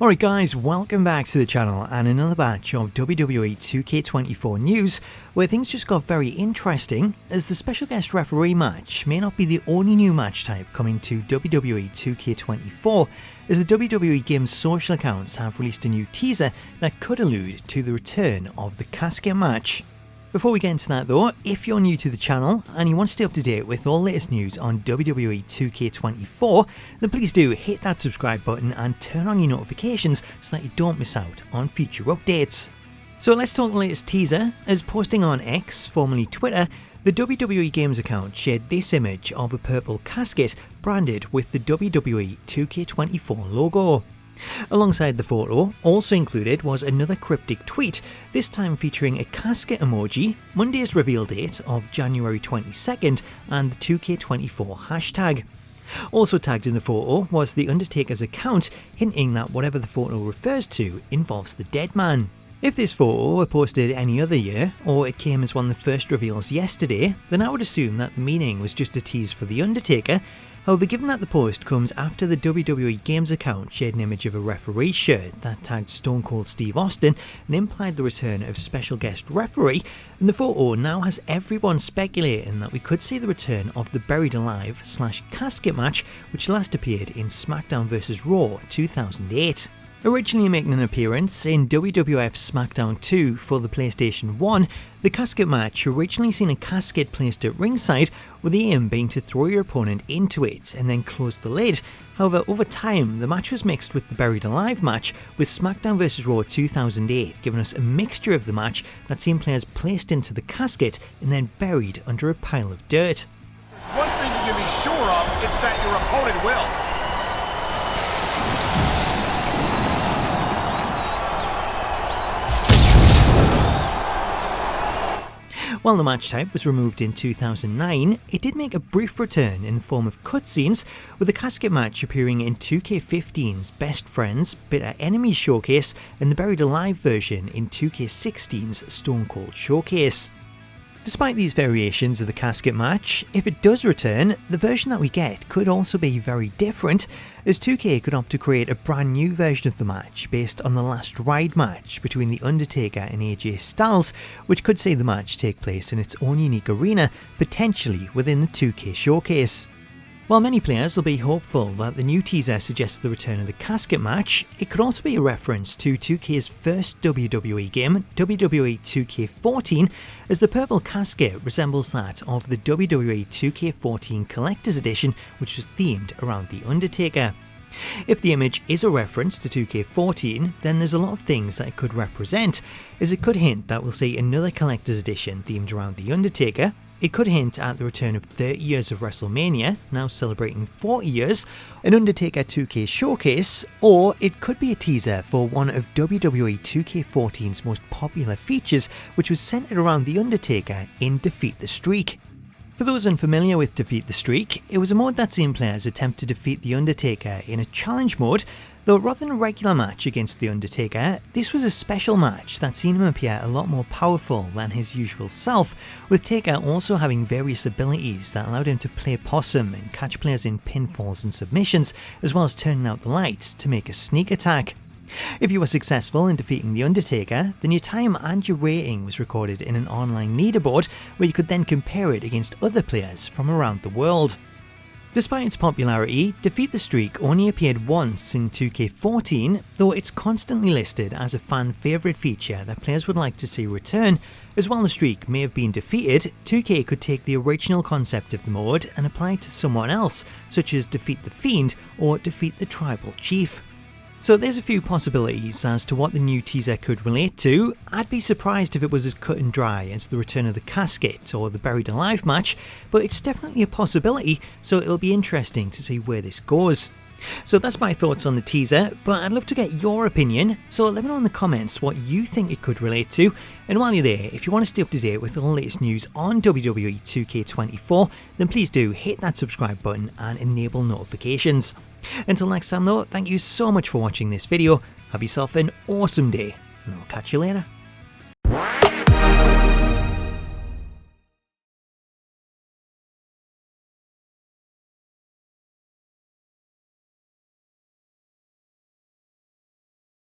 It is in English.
Alright guys, welcome back to the channel and another batch of WWE 2K24 news where things just got very interesting as the special guest referee match may not be the only new match type coming to WWE 2K24 as the WWE Games social accounts have released a new teaser that could allude to the return of the Casket match. Before we get into that though, if you're new to the channel and you want to stay up to date with all the latest news on WWE 2K24, then please do hit that subscribe button and turn on your notifications so that you don't miss out on future updates. So let's talk the latest teaser, as posting on X, formerly Twitter, the WWE Games account shared this image of a purple casket branded with the WWE 2K24 logo. Alongside the photo, also included was another cryptic tweet, this time featuring a casket emoji, Monday's reveal date of January 22nd and the 2K24 hashtag. Also tagged in the photo was the Undertaker's account, hinting that whatever the photo refers to involves the dead man. If this photo were posted any other year, or it came as one of the first reveals yesterday, then I would assume that the meaning was just a tease for the Undertaker. However, given that the post comes after the WWE Games account shared an image of a referee shirt that tagged Stone Cold Steve Austin and implied the return of special guest referee, and the photo now has everyone speculating that we could see the return of the Buried Alive / Casket match which last appeared in SmackDown vs Raw 2008. Originally making an appearance in WWF SmackDown 2 for the PlayStation 1, the Casket match originally seen a casket placed at ringside with the aim being to throw your opponent into it and then close the lid. However, over time the match was mixed with the Buried Alive match, with SmackDown vs Raw 2008 giving us a mixture of the match that seen players placed into the casket and then buried under a pile of dirt. There's one thing you can be sure of, it's that your opponent will. While the match type was removed in 2009, it did make a brief return in the form of cutscenes, with the Casket match appearing in 2K15's Best Friends, Bitter Enemies Showcase and the Buried Alive version in 2K16's Stone Cold Showcase. Despite these variations of the Casket match, if it does return, the version that we get could also be very different, as 2K could opt to create a brand new version of the match based on the Last Ride match between The Undertaker and AJ Styles, which could see the match take place in its own unique arena, potentially within the 2K showcase. While many players will be hopeful that the new teaser suggests the return of the Casket match, it could also be a reference to 2K's first WWE game, WWE 2K14, as the purple casket resembles that of the WWE 2K14 Collector's Edition, which was themed around The Undertaker. If the image is a reference to 2K14, then there's a lot of things that it could represent, as it could hint that we'll see another Collector's Edition themed around The Undertaker. It could hint at the return of 30 Years of WrestleMania, now celebrating 40 years, an Undertaker 2K showcase, or it could be a teaser for one of WWE 2K14's most popular features, which was centered around The Undertaker in Defeat the Streak. For those unfamiliar with Defeat the Streak, it was a mode that seen players attempt to defeat The Undertaker in a challenge mode, though rather than a regular match against The Undertaker, this was a special match that seen him appear a lot more powerful than his usual self, with Taker also having various abilities that allowed him to play possum and catch players in pinfalls and submissions, as well as turning out the lights to make a sneak attack. If you were successful in defeating The Undertaker, then your time and your rating was recorded in an online leaderboard where you could then compare it against other players from around the world. Despite its popularity, Defeat the Streak only appeared once in 2K14, though it's constantly listed as a fan favourite feature that players would like to see return. As while the streak may have been defeated, 2K could take the original concept of the mode and apply it to someone else, such as Defeat the Fiend or Defeat the Tribal Chief. So there's a few possibilities as to what the new teaser could relate to. I'd be surprised if it was as cut and dry as the return of the Casket or the Buried Alive match, but it's definitely a possibility, so it'll be interesting to see where this goes. So that's my thoughts on the teaser, but I'd love to get your opinion, so let me know in the comments what you think it could relate to. And while you're there, if you want to stay up to date with all the latest news on WWE 2K24, then please do hit that subscribe button and enable notifications. Until next time though, thank you so much for watching this video, have yourself an awesome day, and I'll catch you later.